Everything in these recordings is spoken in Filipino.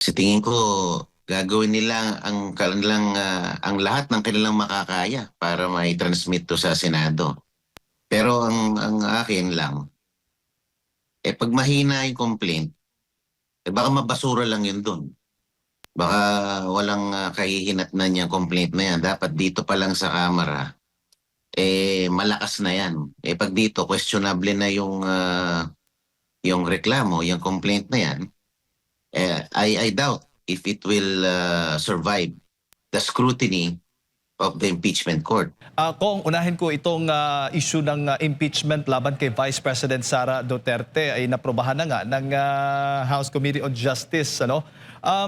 Sa tingin ko, gagawin nila ang lahat ng kanilang makakaya para mai-transmit to sa Senado. Pero ang akin lang, pag mahina yung complaint, baka mabasura lang yun dun. Baka walang kahihinatnan yung complaint na yan. Dapat dito pa lang sa Kamara, malakas na yan. Pag dito, questionable na yung reklamo, yung complaint na yan, I doubt if it will survive the scrutiny of the impeachment court. Kung unahin ko itong issue ng impeachment laban kay Vice President Sara Duterte ay naprobahan na nga ng House Committee on Justice.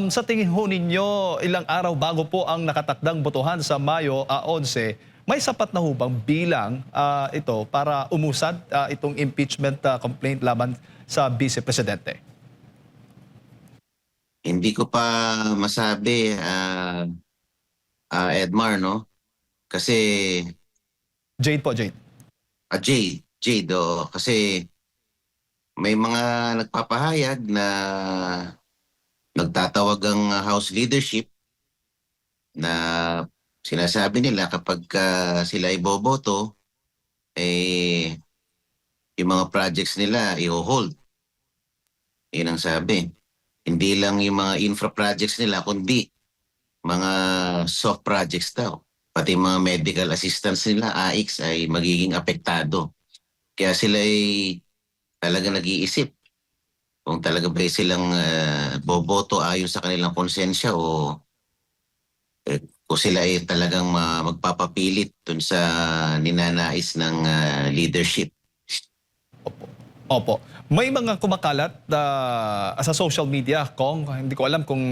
Sa tingin ho ninyo, ilang araw bago po ang nakatakdang botohan sa Mayo 11, may sapat na ho bang bilang ito para umusad itong impeachment complaint laban sa Vice Presidente? Hindi ko pa masabi, Edmar, no? Kasi, Jade po, Jade. Jade, kasi may mga nagpapahayag na nagtatawag ang House leadership na sinasabi nila kapag sila iboboto, yung mga projects nila i-hold. Yun ang sabi. Hindi lang yung mga infra projects nila, kundi mga soft projects daw. Pati mga medical assistance nila, AIX, ay magiging apektado. Kaya sila ay talaga nag-iisip kung talaga ba silang boboto ayon sa kanilang konsensya o kung sila ay talagang magpapapilit dun sa ninanais ng leadership. Opo. May mga kumakalat sa social media, Kong. Hindi ko alam kung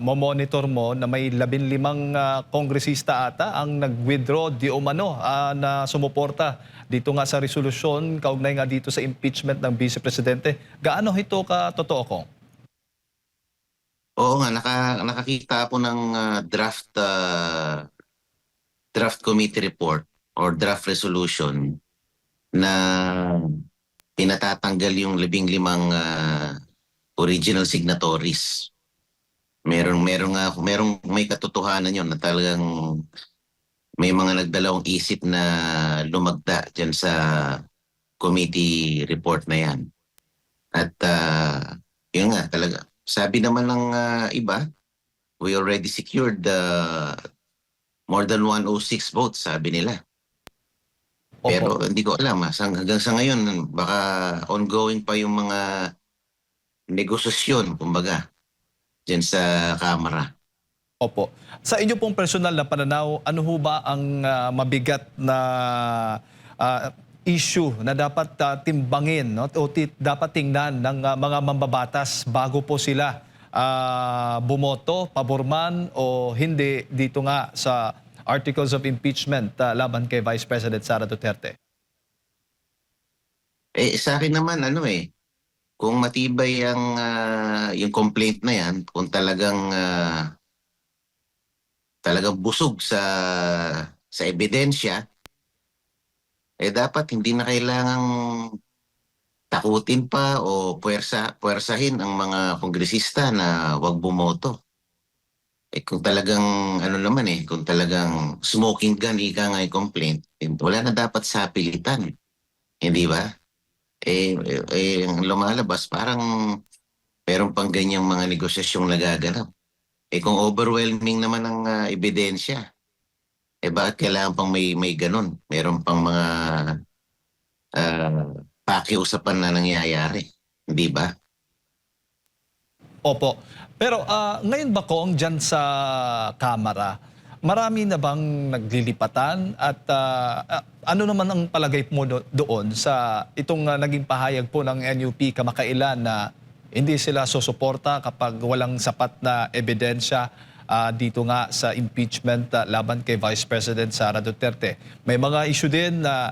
monitor mo na may 15 kongresista ata ang nag-withdraw di umano na sumuporta dito nga sa resolusyon kaugnay nga dito sa impeachment ng Vice Presidente. Gaano ito ka-totoo, Kong? Oo nga, nakakita ako ng draft committee report or draft resolution na pinatatanggal yung 15 original signatories. Merong may katotohanan yon na talagang may mga nagdalawang isip na lumagda dyan sa committee report na yan. At yun nga talaga. Sabi naman ng iba, we already secured more than 106 votes, sabi nila. Pero Opo. hindi ko alam. Hanggang sa ngayon, baka ongoing pa yung mga negosasyon, kumbaga, dyan sa Kamara. Opo. Sa inyo pong personal na pananaw, ano ho ba ang mabigat na issue na dapat timbangin, no? O dapat tingnan ng mga mambabatas bago po sila bumoto, paborman o hindi dito nga sa articles of impeachment laban kay Vice President Sara Duterte? Sa akin naman, kung matibay yung complaint na yan, kung talagang busog sa ebidensya, dapat hindi na kailangang takutin pa o puwersahin ang mga kongresista na wag bumoto. Kung talagang kung talagang smoking gun ika nga yung complaint, wala na dapat sapilitan, hindi ba? Ang lumalabas parang meron pang ganyang mga negosyasyong nagaganap. Kung overwhelming naman ang ebidensya, bakit kailangan pang may ganun? Meron pang mga pakiusapan na nangyayari, hindi ba? Opo. Pero ngayon ba, Kong, dyan sa Kamara, marami na bang naglilipatan at ano naman ang palagay mo doon sa itong naging pahayag po ng NUP kamakailan na hindi sila susuporta kapag walang sapat na ebidensya dito nga sa impeachment laban kay Vice President Sara Duterte. May mga issue din na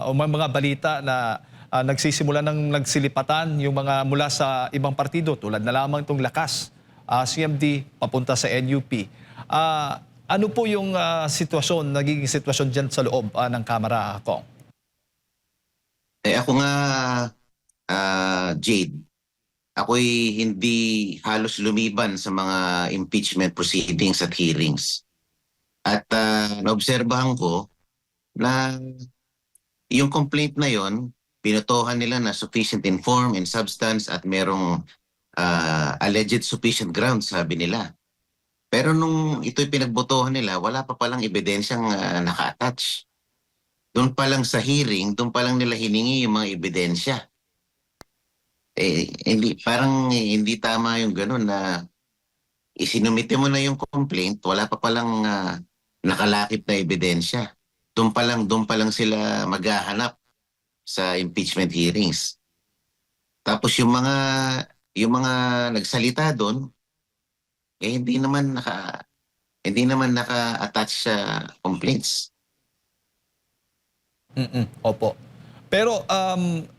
o may mga balita na nagsisimula ng nagsilipatan yung mga mula sa ibang partido tulad na lamang itong Lakas, CMD, papunta sa NUP. Ano po yung nagiging sitwasyon dyan sa loob ng Kamara, Kong? Ako nga, Jade, ako'y hindi halos lumiban sa mga impeachment proceedings at hearings. At naobserbahan ko na yung complaint na yon, pinutuhan nila na sufficient in form and substance at merong alleged sufficient grounds, sabi nila. Pero nung ito'y pinagbotohan nila, wala pa palang ebidensyang naka-attach. Doon pa lang sa hearing, doon pa lang nila hiningi yung mga ebidensya. Hindi, parang hindi tama yung ganun na isinumite mo na yung complaint, wala pa palang nakalakip na ebidensya. Doon pa lang sila maghahanap sa impeachment hearings. Tapos yung mga nagsalita doon, hindi naman naka-attach sa complaints. Opo. Pero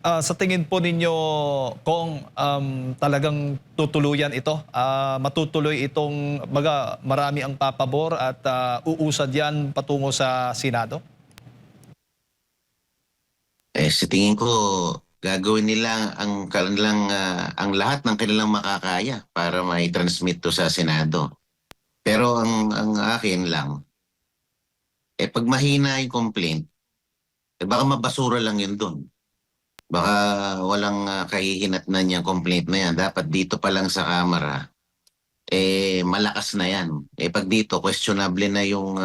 sa tingin po ninyo, kung talagang tutuluyan ito, matutuloy itong marami ang papabor at uusad yan patungo sa Senado? Sa tingin ko, gagawin nila ang lahat ng kanilang makakaya para mai-transmit to sa Senado. Pero ang akin lang, pag mahina yung complaint, baka mabasura lang yun doon. Baka walang kahihinatnan yung complaint na yan. Dapat dito pa lang sa Kamara, malakas na yan. Pag dito, questionable na yung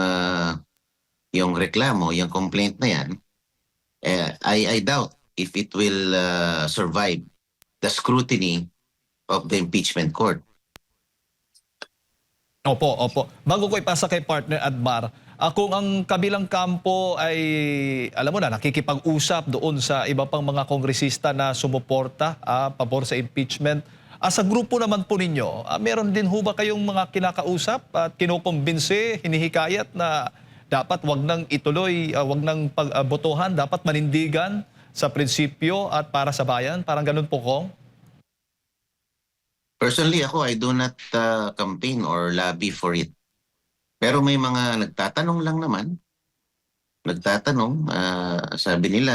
reklamo, yung complaint na yan, I doubt if it will survive the scrutiny of the impeachment court. Opo, opo. Bago ko ipasa kay partner Admar, kung ang kabilang kampo ay, alam mo na, nakikipag-usap doon sa iba pang mga kongresista na sumuporta, pabor sa impeachment, sa grupo naman po ninyo, meron din ho ba kayong mga kinakausap at kinukumbinsi, hinihikayat na dapat wag nang ituloy, wag nang pagbotohan, dapat manindigan sa prinsipyo at para sa bayan? Parang ganun po, Kong? Personally, ako, I do not campaign or lobby for it. Pero may mga nagtatanong lang naman. Nagtatanong, sabi nila,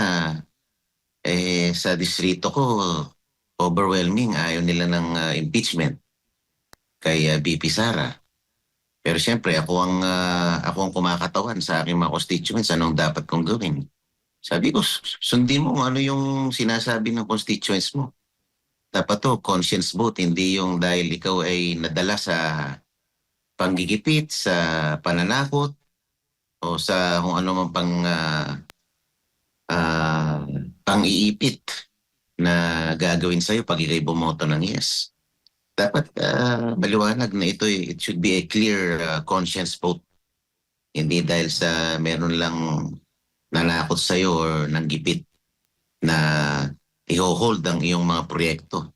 sa distrito ko, overwhelming, ayaw nila ng impeachment kay BP Sara. Pero siyempre, ako ang kumakatawan sa aking mga constituents, anong dapat kong gawin. Sabi ko, sundin mo kung ano yung sinasabi ng constituents mo. Dapat to, conscience vote, hindi yung dahil ikaw ay nadala sa panggigipit, sa pananakot, o sa kung ano man pang-iipit na gagawin sa'yo pag ikay bumoto ng yes. Dapat maliwanag na it should be a clear conscience vote. Hindi dahil sa meron lang nanakot sa'yo or nanggipit na i-hold ang iyong mga proyekto.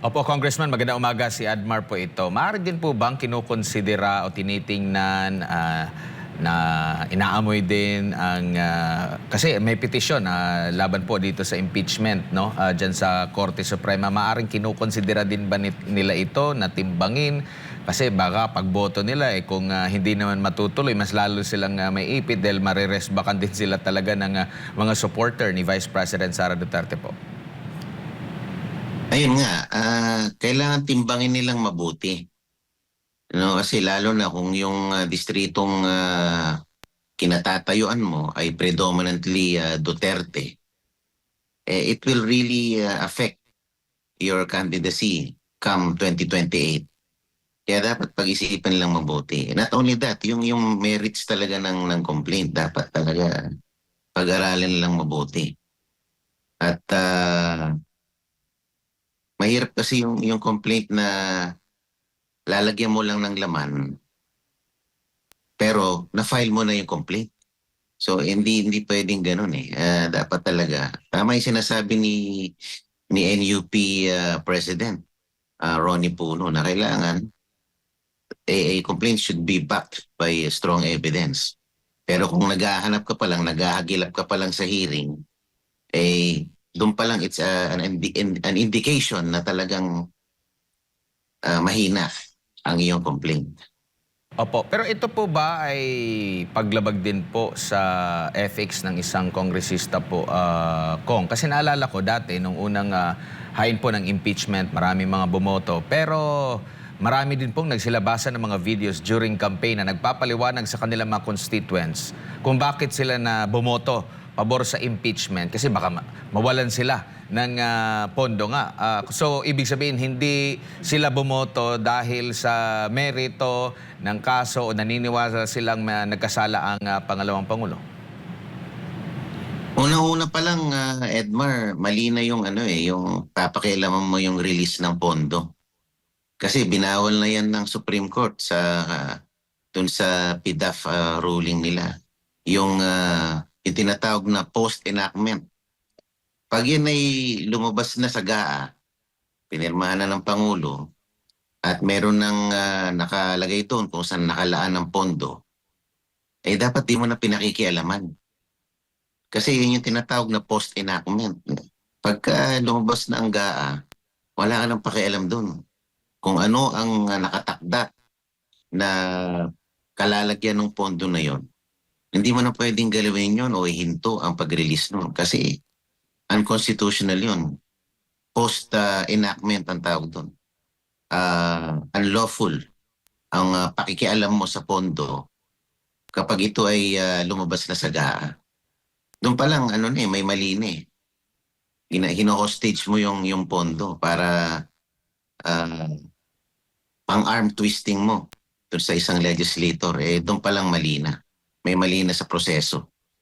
Opo, Congressman, magandang umaga. Si Admar po ito. Maaari din po bang kinukonsidera o tinitingnan na inaamoy din ang... kasi may petisyon laban po dito sa impeachment, no? Dyan sa Korte Suprema. Maaaring kinukonsidera din ba nila ito na timbangin? Kasi baka pagboto nila, kung hindi naman matutuloy, mas lalo silang may ipit dahil mariresbakan din sila talaga ng mga supporter ni Vice President Sara Duterte po. Ayun nga, kailangan timbangin nilang mabuti. No, kasi lalo na kung yung distritong kinatatayuan mo ay predominantly Duterte, it will really affect your candidacy come 2028. Kaya dapat pag-isipan nilang mabuti. Not only that, yung merits talaga ng complaint, dapat talaga pag-aralin nilang mabuti. At mahirap kasi yung complaint na lalagyan mo lang ng laman, pero na-file mo na yung complaint. So hindi pwedeng ganun eh. Dapat talaga. Tama yung sinasabi ni NUP President Ronnie Puno na kailangan a complaint should be backed by strong evidence. Pero kung naghahanap ka pa lang, naghahagilap ka pa lang sa hearing, doon pa lang it's an indication na talagang mahina ang iyong complaint. Opo, pero ito po ba ay paglabag din po sa ethics ng isang kongresista po, Kong? Kasi naalala ko dati, nung unang hain po ng impeachment, marami mga bumoto. Pero marami din pong nagsilabasan ng mga videos during campaign na nagpapaliwanag sa kanilang mga constituents kung bakit sila na bumoto pabor sa impeachment. Kasi baka mawalan sila ng pondo nga. So, ibig sabihin, hindi sila bumoto dahil sa merito ng kaso o naniniwala silang nagkasala ang pangalawang Pangulo. Unang-una pa lang, Edmar, mali na yung yung papakialaman mo yung release ng pondo. Kasi binawal na yan ng Supreme Court dun sa PDAF ruling nila. Yung tinatawag na post-enactment. Pag yan ay lumabas na sa GAA, pinirmahan na ng Pangulo, at meron ng nakalagay doon kung saan nakalaan ng pondo, eh dapat di mo na pinakikialaman. Kasi yun yung tinatawag na post-enactment. Pagka lumabas na ang GAA, wala ka nang pakialam doon. Kung ano ang nakatakda na kalalagyan ng pondo na yon, hindi mo na pwedeng galawin yon o ihinto ang pag-release nun. Kasi unconstitutional yun. Post-enactment ang tawag doon. Unlawful ang pakikialam mo sa pondo kapag ito ay lumabas na sa GAA. Doon pa lang, may mali na eh. Hino-hostage mo yung pondo para pang-arm twisting mo doon sa isang legislator. Eh, doon pa lang mali na. May mali na sa proseso.